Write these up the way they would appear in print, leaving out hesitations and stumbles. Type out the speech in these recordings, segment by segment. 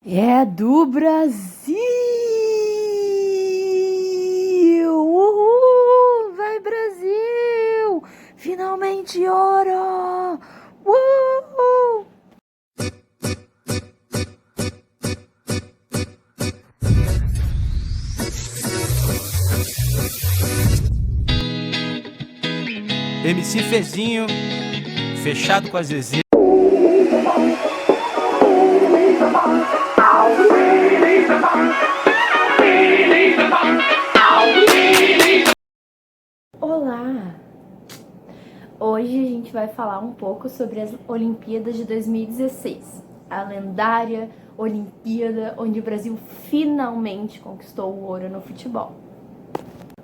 É do Brasil! Uhul! Vai, Brasil! Finalmente ouro! Uhul! MC Fezinho, fechado com a Zezé. Olá! Hoje a gente vai falar um pouco sobre as Olimpíadas de 2016, a lendária Olimpíada onde o Brasil finalmente conquistou o ouro no futebol.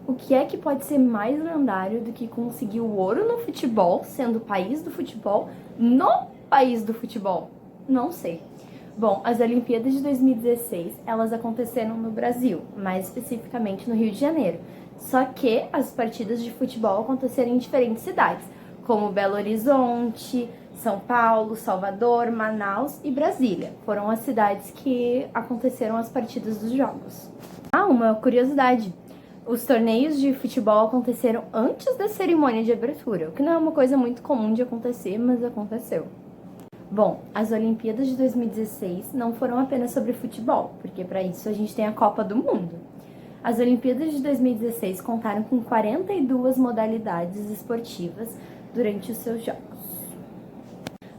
O que é que pode ser mais lendário do que conseguir o ouro no futebol, sendo o país do futebol, no país do futebol? Não sei. Bom, as Olimpíadas de 2016, elas aconteceram no Brasil, mais especificamente no Rio de Janeiro. Só que as partidas de futebol aconteceram em diferentes cidades, como Belo Horizonte, São Paulo, Salvador, Manaus e Brasília. Foram as cidades que aconteceram as partidas dos jogos. Ah, uma curiosidade. Os torneios de futebol aconteceram antes da cerimônia de abertura, o que não é uma coisa muito comum de acontecer, mas aconteceu. Bom, as Olimpíadas de 2016 não foram apenas sobre futebol, porque para isso a gente tem a Copa do Mundo. As Olimpíadas de 2016 contaram com 42 modalidades esportivas durante os seus jogos.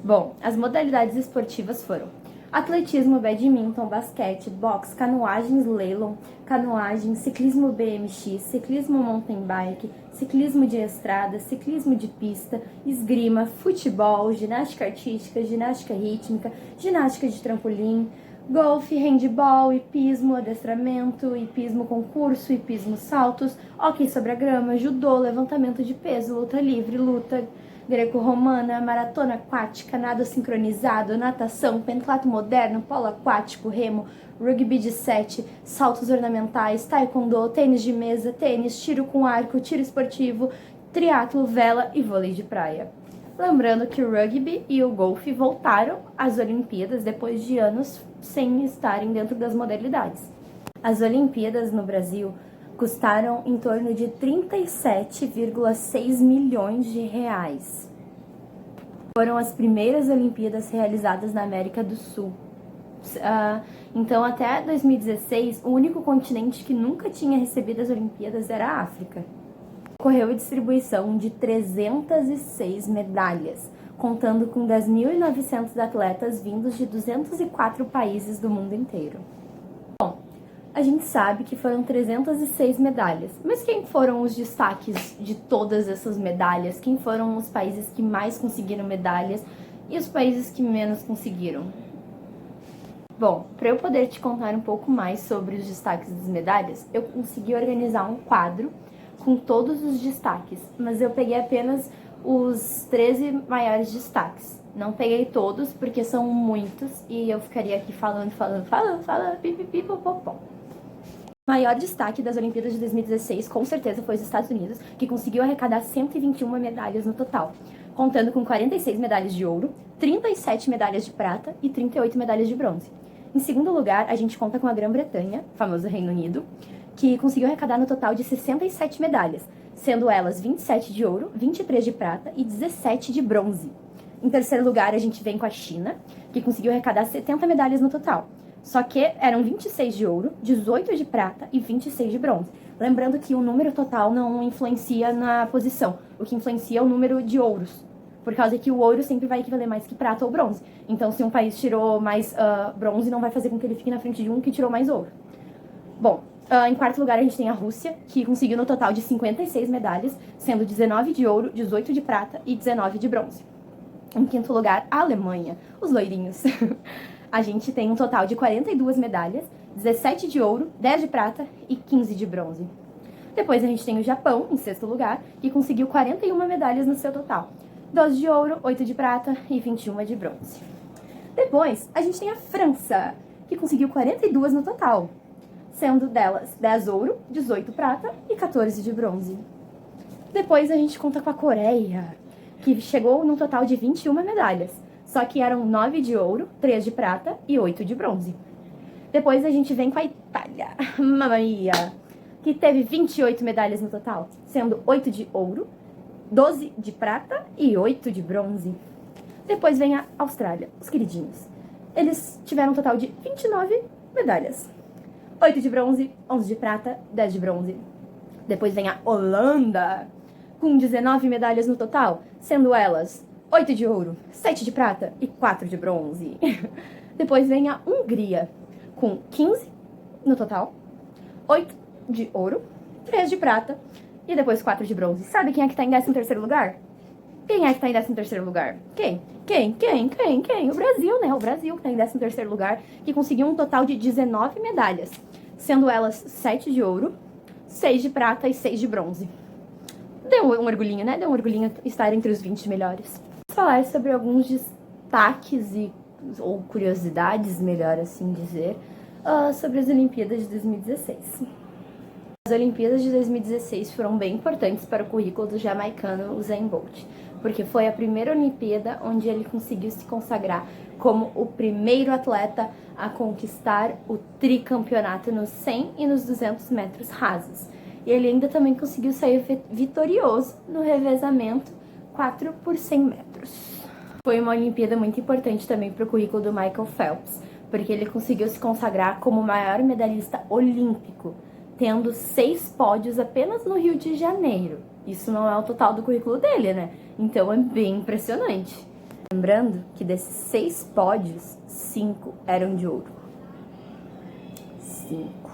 Bom, as modalidades esportivas foram atletismo, badminton, basquete, boxe, canoagem slalom, canoagem, ciclismo BMX, ciclismo mountain bike, ciclismo de estrada, ciclismo de pista, esgrima, futebol, ginástica artística, ginástica rítmica, ginástica de trampolim, golfe, handball, hipismo, adestramento, hipismo concurso, hipismo saltos, hóquei sobre a grama, judô, levantamento de peso, luta livre, luta greco-romana, maratona aquática, nado sincronizado, natação, pentatlo moderno, polo aquático, remo, rugby de 7, saltos ornamentais, taekwondo, tênis de mesa, tênis, tiro com arco, tiro esportivo, triatlo, vela e vôlei de praia. Lembrando que o rugby e o golfe voltaram às Olimpíadas depois de anos sem estarem dentro das modalidades. As Olimpíadas no Brasil custaram em torno de 37,6 milhões de reais. Foram as primeiras Olimpíadas realizadas na América do Sul. Então, até 2016, o único continente que nunca tinha recebido as Olimpíadas era a África. Ocorreu a distribuição de 306 medalhas, contando com 10.900 atletas vindos de 204 países do mundo inteiro. Bom, a gente sabe que foram 306 medalhas, mas quem foram os destaques de todas essas medalhas? Quem foram os países que mais conseguiram medalhas e os países que menos conseguiram? Bom, para eu poder te contar um pouco mais sobre os destaques das medalhas, eu consegui organizar um quadro com todos os destaques, mas eu peguei apenas os 13 maiores destaques. Não peguei todos, porque são muitos, e eu ficaria aqui falando, pipipipopopó. O maior destaque das Olimpíadas de 2016, com certeza, foi os Estados Unidos, que conseguiu arrecadar 121 medalhas no total, contando com 46 medalhas de ouro, 37 medalhas de prata e 38 medalhas de bronze. Em segundo lugar, a gente conta com a Grã-Bretanha, famoso Reino Unido, que conseguiu arrecadar no total de 67 medalhas, sendo elas 27 de ouro, 23 de prata e 17 de bronze. Em terceiro lugar, a gente vem com a China, que conseguiu arrecadar 70 medalhas no total. Só que eram 26 de ouro, 18 de prata e 26 de bronze. Lembrando que o número total não influencia na posição, o que influencia é o número de ouros, por causa que o ouro sempre vai equivaler mais que prata ou bronze. Então, se um país tirou mais bronze, não vai fazer com que ele fique na frente de um que tirou mais ouro. Bom, em quarto lugar, a gente tem a Rússia, que conseguiu no total de 56 medalhas, sendo 19 de ouro, 18 de prata e 19 de bronze. Em quinto lugar, a Alemanha, os loirinhos. A gente tem um total de 42 medalhas, 17 de ouro, 10 de prata e 15 de bronze. Depois a gente tem o Japão, em sexto lugar, que conseguiu 41 medalhas no seu total. 12 de ouro, 8 de prata e 21 de bronze. Depois, a gente tem a França, que conseguiu 42 no total, sendo delas 10 ouro, 18 prata e 14 de bronze. Depois a gente conta com a Coreia, que chegou num total de 21 medalhas, só que eram 9 de ouro, 3 de prata e 8 de bronze. Depois a gente vem com a Itália, mamma mia, que teve 28 medalhas no total, sendo 8 de ouro, 12 de prata e 8 de bronze. Depois vem a Austrália, os queridinhos. Eles tiveram um total de 29 medalhas. 8 de bronze, 11 de prata, 10 de bronze. Depois vem a Holanda, com 19 medalhas no total, sendo elas 8 de ouro, 7 de prata e 4 de bronze. Depois vem a Hungria, com 15 no total, 8 de ouro, 3 de prata e depois 4 de bronze. Sabe quem é que tá em 13º lugar? Quem é que tá em 13º lugar? Quem? O Brasil, né? O Brasil que tá em 13º lugar, que conseguiu um total de 19 medalhas, sendo elas 7 de ouro, 6 de prata e 6 de bronze. Deu um orgulhinho, né? Deu um orgulhinho estar entre os 20 melhores. Vamos falar sobre alguns destaques ou curiosidades, melhor assim dizer, sobre as Olimpíadas de 2016. As Olimpíadas de 2016 foram bem importantes para o currículo do jamaicano Usain Bolt, porque foi a primeira Olimpíada onde ele conseguiu se consagrar como o primeiro atleta a conquistar o tricampeonato nos 100 e nos 200 metros rasos. E ele ainda também conseguiu sair vitorioso no revezamento 4 por 100 metros. Foi uma Olimpíada muito importante também para o currículo do Michael Phelps, porque ele conseguiu se consagrar como o maior medalhista olímpico, tendo 6 pódios apenas no Rio de Janeiro. Isso não é o total do currículo dele, né? Então é bem impressionante. Lembrando que desses 6 pódios, 5 eram de ouro. 5.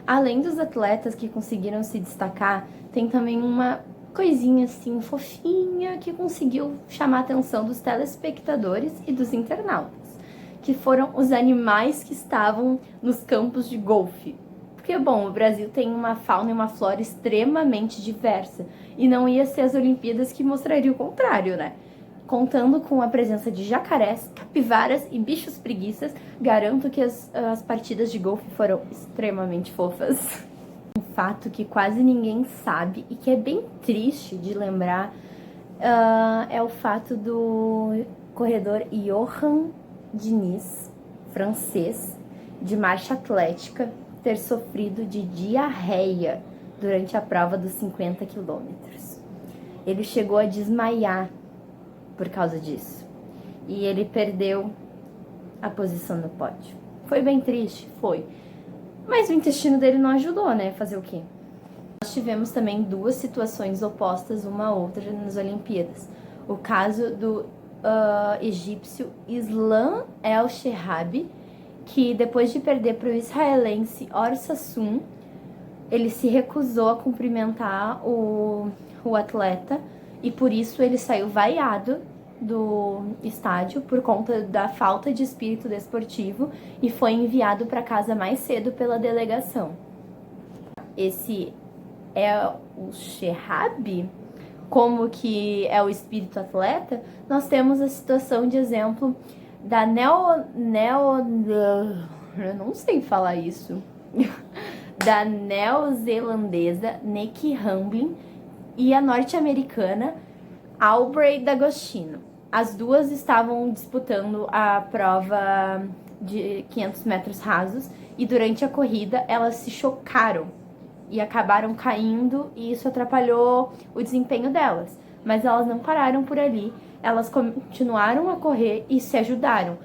Além dos atletas que conseguiram se destacar, tem também uma coisinha assim fofinha que conseguiu chamar a atenção dos telespectadores e dos internautas, que foram os animais que estavam nos campos de golfe. Porque, bom, o Brasil tem uma fauna e uma flora extremamente diversa, e não ia ser as Olimpíadas que mostrariam o contrário, né? Contando com a presença de jacarés, capivaras e bichos preguiças, garanto que as partidas de golfe foram extremamente fofas. Um fato que quase ninguém sabe e que é bem triste de lembrar é o fato do corredor Johan Diniz, francês, de marcha atlética, ter sofrido de diarreia durante a prova dos 50 quilômetros. Ele chegou a desmaiar por causa disso. E ele perdeu a posição no pódio. Foi bem triste? Foi. Mas o intestino dele não ajudou, né? Fazer o quê? Nós tivemos também 2 situações opostas uma à outra nas Olimpíadas. O caso do egípcio Islam El Shehabi, que depois de perder para o israelense Or Sassoon, ele se recusou a cumprimentar o atleta, e por isso ele saiu vaiado do estádio por conta da falta de espírito desportivo e foi enviado para casa mais cedo pela delegação. Esse é o Shehabi, como que é o espírito atleta. Nós temos a situação de exemplo da eu não sei falar isso, da neozelandesa Nikki Hamblin e a norte-americana Aubrey D'Agostino. As duas estavam disputando a prova de 500 metros rasos e durante a corrida elas se chocaram e acabaram caindo, e isso atrapalhou o desempenho delas. Mas elas não pararam por ali, elas continuaram a correr e se ajudaram.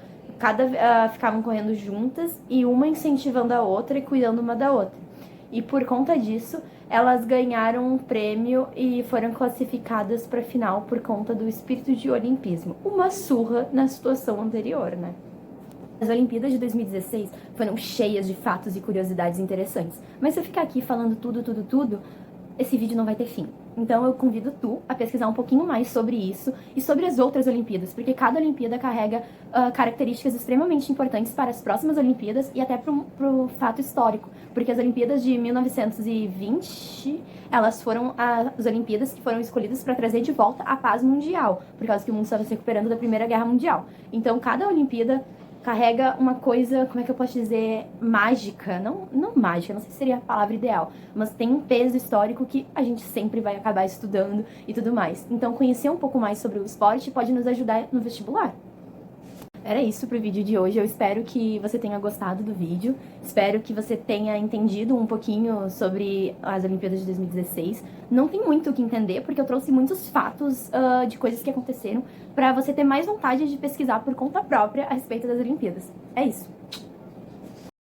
Ficavam correndo juntas e uma incentivando a outra e cuidando uma da outra. E por conta disso, elas ganharam um prêmio e foram classificadas para a final por conta do espírito de olimpismo. Uma surra na situação anterior, né? As Olimpíadas de 2016 foram cheias de fatos e curiosidades interessantes. Mas se eu ficar aqui falando tudo, esse vídeo não vai ter fim. Então eu convido tu a pesquisar um pouquinho mais sobre isso e sobre as outras Olimpíadas, porque cada Olimpíada carrega características extremamente importantes para as próximas Olimpíadas e até pro fato histórico. Porque as Olimpíadas de 1920, elas foram as Olimpíadas que foram escolhidas para trazer de volta a paz mundial, por causa que o mundo estava se recuperando da Primeira Guerra Mundial. Então cada Olimpíada carrega uma coisa, como é que eu posso dizer, mágica, não mágica, não sei se seria a palavra ideal, mas tem um peso histórico que a gente sempre vai acabar estudando e tudo mais. Então conhecer um pouco mais sobre o esporte pode nos ajudar no vestibular. Era isso pro vídeo de hoje. Eu espero que você tenha gostado do vídeo. Espero que você tenha entendido um pouquinho sobre as Olimpíadas de 2016. Não tem muito o que entender, porque eu trouxe muitos fatos de coisas que aconteceram pra você ter mais vontade de pesquisar por conta própria a respeito das Olimpíadas. É isso.